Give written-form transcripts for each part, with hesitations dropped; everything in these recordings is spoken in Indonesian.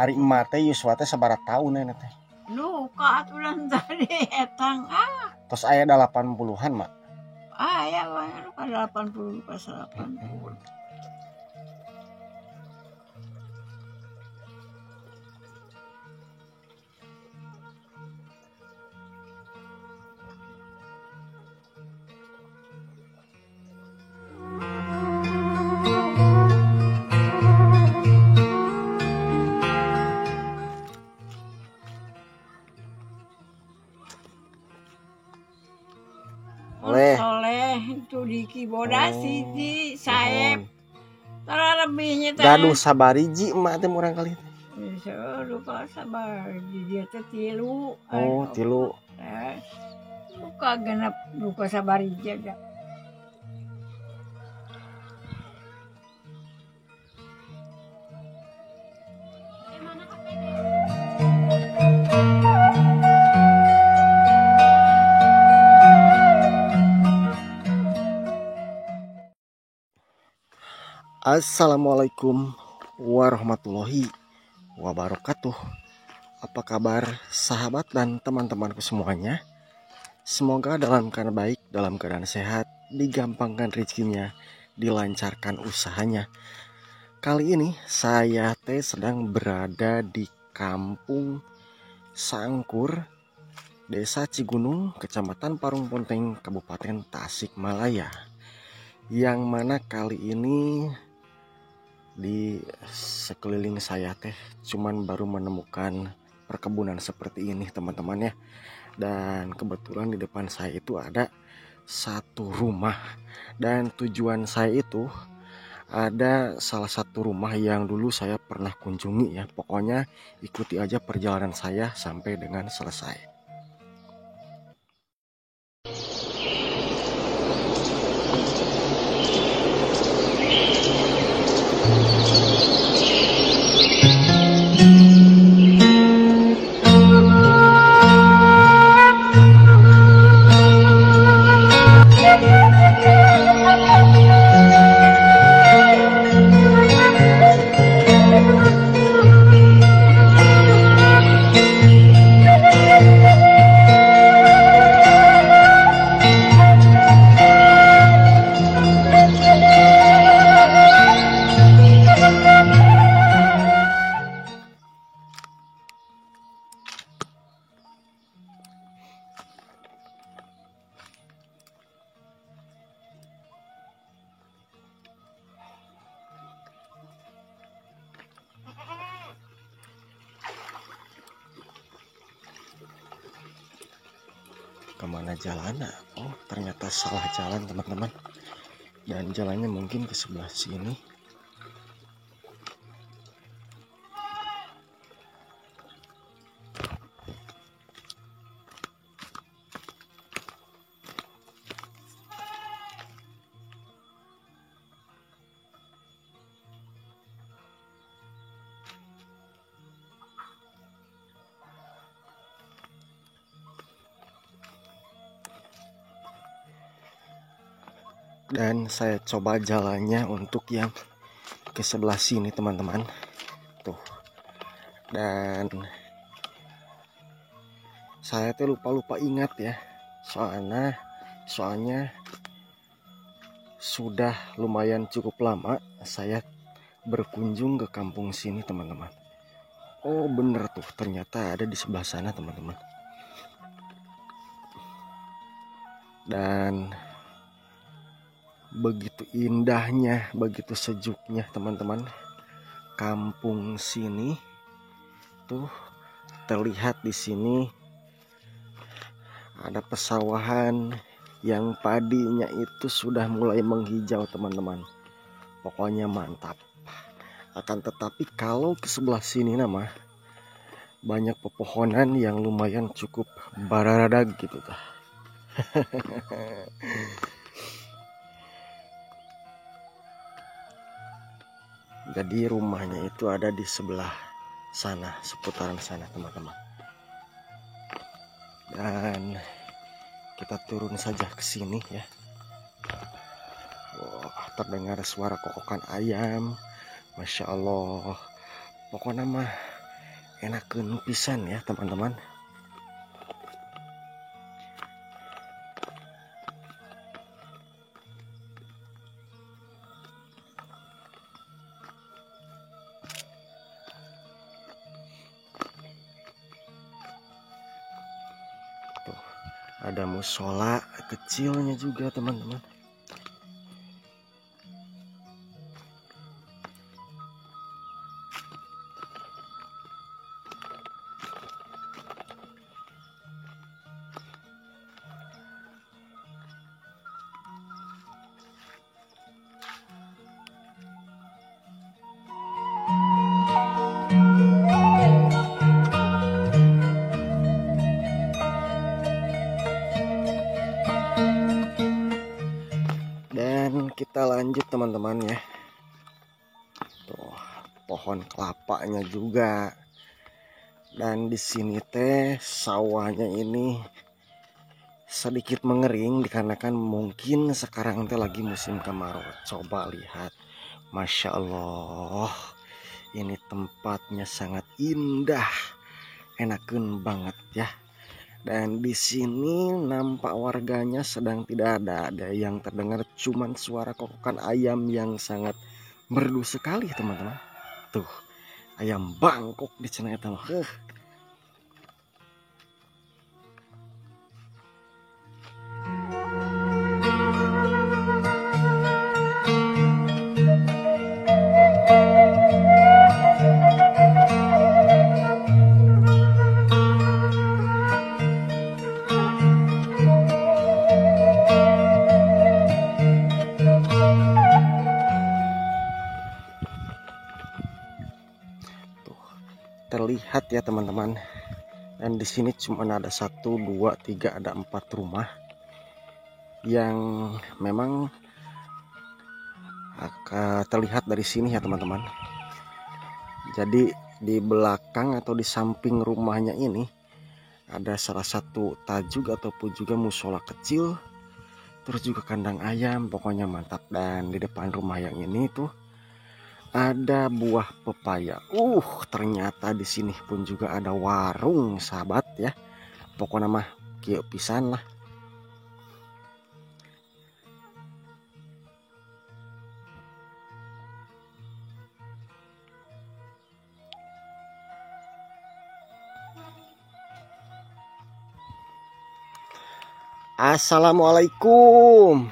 Ari emak teh yuswa teh sabaraha taun nenek teh? Luka aturan tadi etang Tos aya 80-an mak. ya banyak luka 80 luka 80. Soleh itu di Kiboda siji Saeb. Tara lebihnya teh. Gaduh sabariji emak teh murang kali teh. Luka sabar di dia teh 3. Oh, 3. Luka genep luka sabarija da. Assalamualaikum warahmatullahi wabarakatuh. Apa kabar sahabat dan teman-temanku semuanya? Semoga dalam keadaan baik, dalam keadaan sehat, digampangkan rezekinya, dilancarkan usahanya. Kali ini saya sedang berada di Kampung Sangkur, Desa Cigunung, Kecamatan Parung Ponteng, Kabupaten Tasikmalaya. Yang mana kali ini di sekeliling saya cuman baru menemukan perkebunan seperti ini teman-teman ya. Dan kebetulan di depan saya itu ada satu rumah, dan tujuan saya itu ada salah satu rumah yang dulu saya pernah kunjungi ya. Pokoknya ikuti aja perjalanan saya sampai dengan selesai. Kemana jalan? Oh, ternyata salah jalan teman-teman. Dan jalannya mungkin ke sebelah sini. Dan saya coba jalannya untuk yang ke sebelah sini teman-teman. Tuh. Dan saya lupa ingat ya. Soalnya sudah lumayan cukup lama saya berkunjung ke kampung sini teman-teman. Oh bener tuh, ternyata ada di sebelah sana teman-teman. Dan begitu indahnya, begitu sejuknya teman-teman kampung sini. Tuh terlihat di sini ada pesawahan yang padinya itu sudah mulai menghijau teman-teman. Pokoknya mantap. Akan tetapi kalau ke sebelah sini banyak pepohonan yang lumayan cukup bararadag gitu tah. Jadi rumahnya itu ada di sebelah sana, seputaran sana teman-teman. Dan kita turun saja ke sini ya. Wah, terdengar suara kokokan ayam. Masya Allah. Pokoknya enakeun pisan ya teman-teman. Tuh, ada musola kecilnya juga teman-teman. Dan kita lanjut teman-teman ya. Tuh, pohon kelapanya juga. Dan di sini teh sawahnya ini sedikit mengering dikarenakan mungkin sekarang teh lagi musim kemarau. Coba lihat, Masya Allah, ini tempatnya sangat indah, enakeun banget ya. Dan di sini nampak warganya sedang tidak ada yang terdengar, cuman suara kokokan ayam yang sangat merdu sekali teman-teman. Tuh, ayam bangkok di sana eta mah. Terlihat ya teman-teman. Dan di sini cuma ada 1, 2, 3, ada 4 rumah yang memang terlihat dari sini ya teman-teman. Jadi di belakang atau di samping rumahnya ini ada salah satu tajud ataupun juga musola kecil, terus juga kandang ayam, pokoknya mantap. Dan di depan rumah yang ini tuh ada buah pepaya. Ternyata di sini pun juga ada warung sahabat ya. Pokoknya mah kieu pisan lah. Assalamualaikum.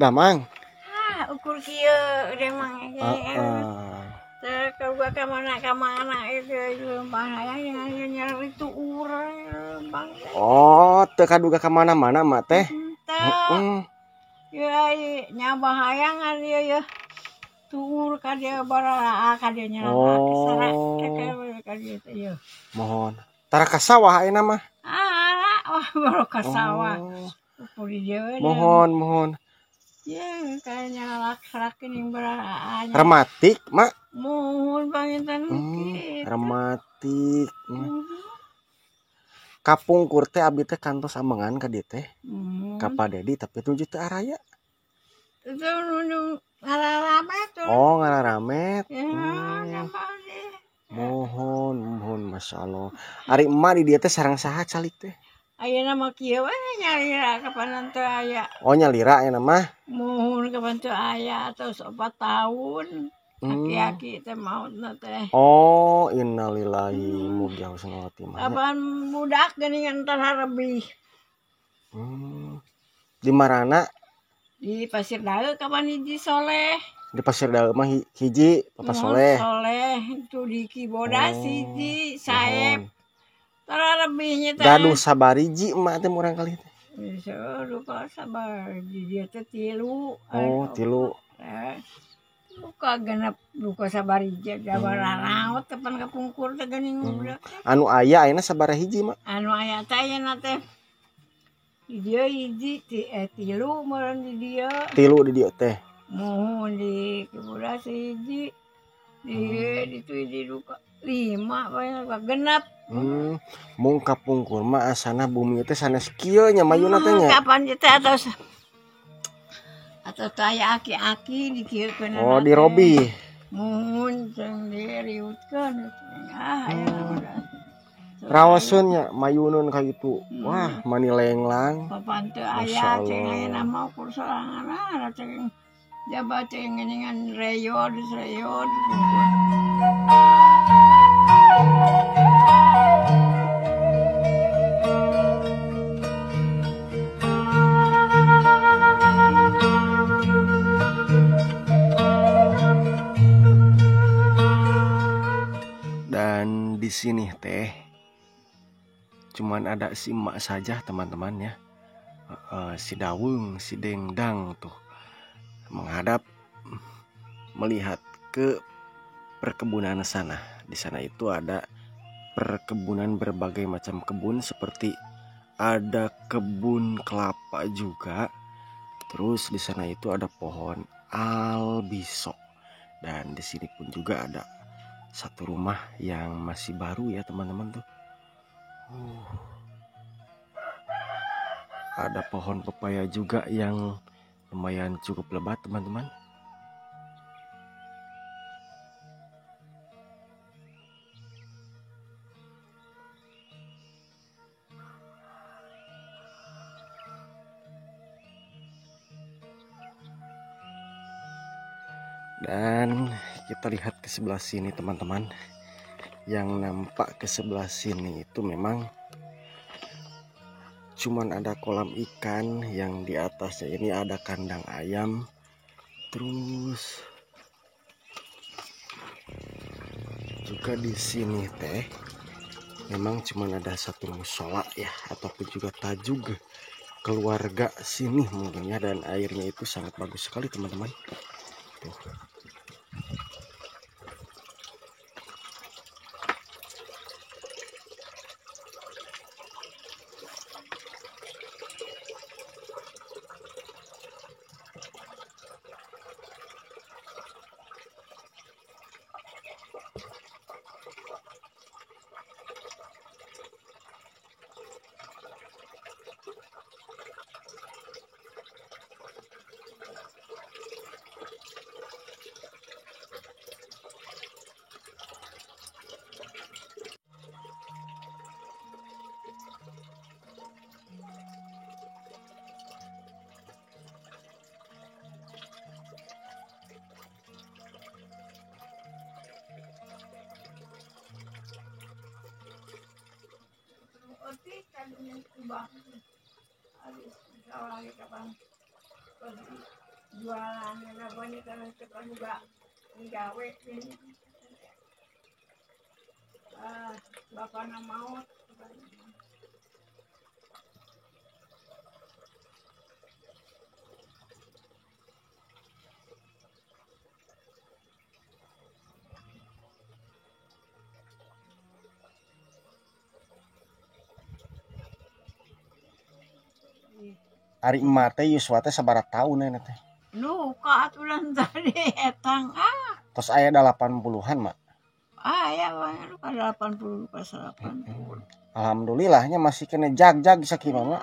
Damang. Ukur kieu demang Kalau ke mana itu bahaya nyari tuur bang. Oh, teu kaduga ka mana-mana mak teh. Ya nyabahaya ngan dia ya. Tuur ka dia barara ka dia nyala kesara ka dia ya. Mohon. Tara ka sawah ayeuna mah. Baru ka sawah. Ukur dia. Mohon. Ya, kayaknya lak-lakin yang beraan. Rematik, mak. Mohon panginten rematik. Kapungkur teh abdi teh kantos amengan ka dieu teh. Ka Pak Dedi tapi tujuh teh araya. Itu nu ngararamet. Oh, ngararamet. Ya, Mohon, Masya Allah. Ari emak di dieu teh sareng saha calik teh? Ayeuna mah kieu we nyalira kapanan teu aya. Oh, nyalira ayeuna mah. Mohon kapan teu aya atau 4 tahun. Aki-aki teh mautna teh. Oh, innalillahi mugi husnul khotimah. Kapan budak geuningan tararebih. Di marana? Di Pasir Daeu kapan hiji Soleh. Di Pasir Daeu mah hiji Papa Soleh. Soleh itu di Kibodas hiji Saeb. Tararebihnya teh. Gaduh sabariji emak teh murang kali teh. Duka sabar di dia teh 3. Oh, 3. Duka genep duka sabariji jabar raot tepan kapungkur teh geuning budak. Anu aya ayeuna sabaraha hiji mak? Anu aya teh ayeuna teh di dia hiji 3 meureun di dia. 3 di dieu teh. Mohon di Kibodas hiji. Di itu di duka 5 bae genep. Mung kapungkur mah asana bumi teh sanes kieu nya mayuna teh nya. Kapan teh atau aya aki-aki di kieu keuna. Oh, di Robi. mun sendiriutkeun hayang Rawaseunnya mayunun ka itu. Wah, mani lenglang. papan teu Masya aya ceng Allah. aya nama ukur sorangan ceng jabat ceng ngeningan reyod. Dan di sini teh cuman ada si emak saja teman-teman ya. Si Dawung, si Dengdang tuh menghadap melihat ke perkebunan sana. Di sana itu ada perkebunan berbagai macam kebun, seperti ada kebun kelapa juga. Terus di sana itu ada pohon albiso. Dan di sini pun juga ada satu rumah yang masih baru ya teman-teman tuh. Ada pohon pepaya juga yang lumayan cukup lebat teman-teman. Dan kita lihat ke sebelah sini teman-teman. Yang nampak ke sebelah sini itu memang cuman ada kolam ikan, yang di atasnya ini ada kandang ayam. Terus juga di sini teh memang cuman ada satu musola ya, ataupun juga tajug keluarga sini mungkin ya. Dan airnya itu sangat bagus sekali teman-teman. Tuh. Jualan apa nih karena suka juga gawe ini. Bapak nak mau. Ari emak teh yuswa teh sabaraha taun ya teh? Luka aturan tadi etang Terus aya 80-an mak. Ya banyak luka 80 luka 80. Alhamdulillahnya masih kena jag-jag sakieu mak.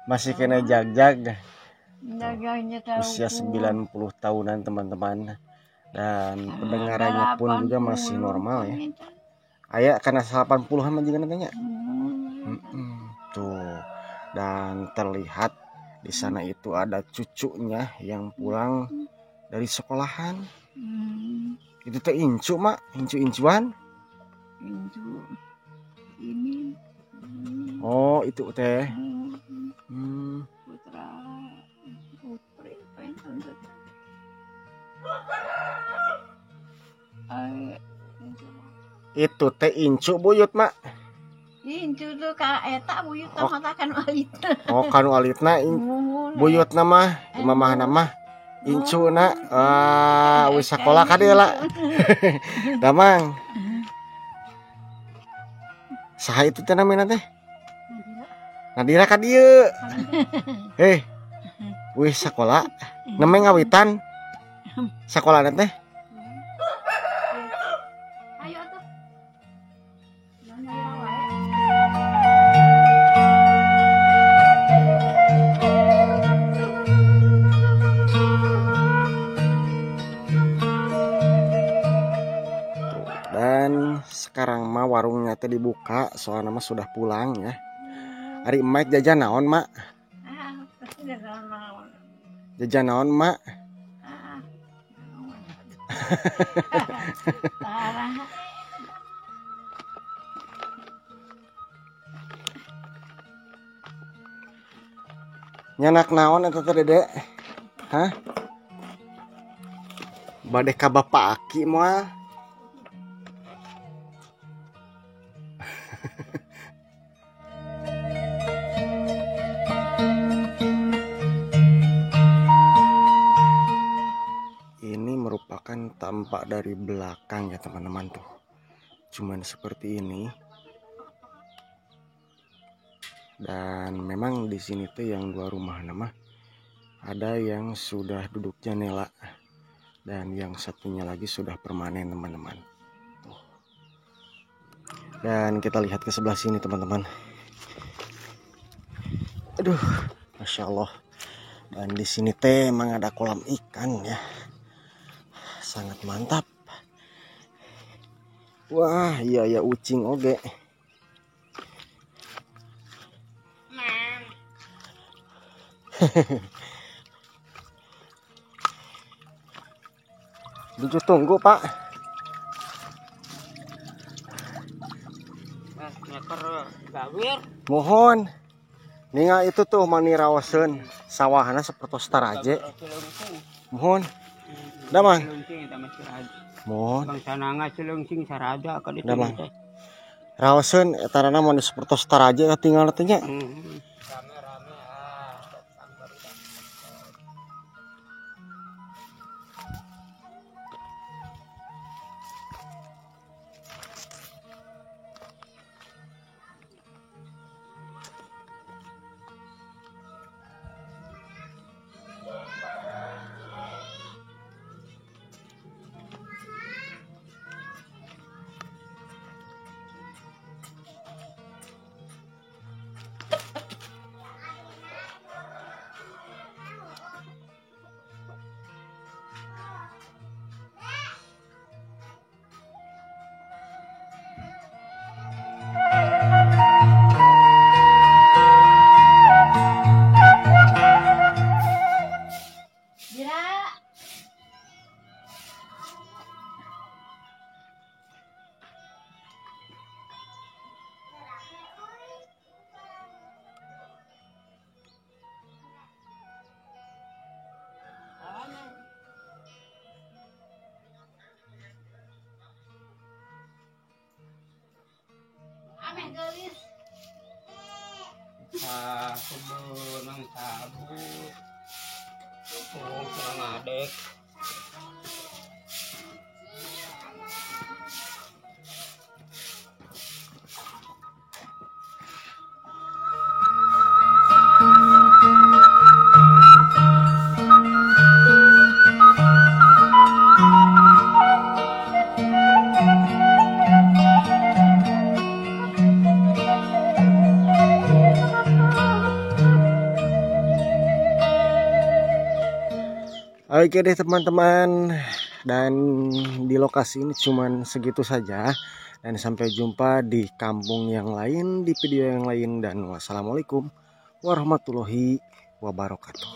Masih kena jag-jag. Dagangnya tahu. Usia 90 tahunan teman-teman. Dan pendengarannya pun juga masih normal ya. Aya karena 80-an mah juga nanya. Tuh. Dan terlihat di sana itu ada cucunya yang pulang dari sekolahan. Itu teh incu mak, incu-incuan. Incu ini. Oh itu teh. Putra putri pengen. Itu teh incu buyut mak. Incu tuh ka eta buyut mata kan alitna. Oh kanu alitna buyut nama mamah nama incu na. Wis sakola ka deui lah. Damang. Saha itu teh namina teh? Nadira ka dieu. Wis sakola. Nemeng ngawitan. Sakolana teh. Ayo atuh. Dan sekarang mah warungnya teh dibuka, soalnya mah sudah pulang ya. Ari emak jajan naon, Mak? Jajan naon, Mak? Nyanak naon eta teh, Dede? Hah? Bade ka bapak aki moal. Ini merupakan tampak dari belakang ya teman-teman tuh. Cuman seperti ini. Dan memang di sini tuh yang dua rumah nama ada yang sudah duduk jendela dan yang satunya lagi sudah permanen teman-teman. Dan kita lihat ke sebelah sini teman-teman. Aduh, masya Allah. Dan di sini teh emang ada kolam ikan ya, sangat mantap. Wah, iya ya ucing oge. Diju tunggu Pak. Mohon. Ninga itu tuh mani rawasen sawahana seperti Staraje. Mohon. Damang. Mohon. Bang sananga celungsing sarada ka ditu. Damang. Rawasen etarana mani seperti Staraje tinggal teh nya. Kebun nang sabu. Oh, kurang adek. Oke deh teman-teman, dan di lokasi ini cuman segitu saja, dan sampai jumpa di kampung yang lain, di video yang lain, dan wassalamualaikum warahmatullahi wabarakatuh.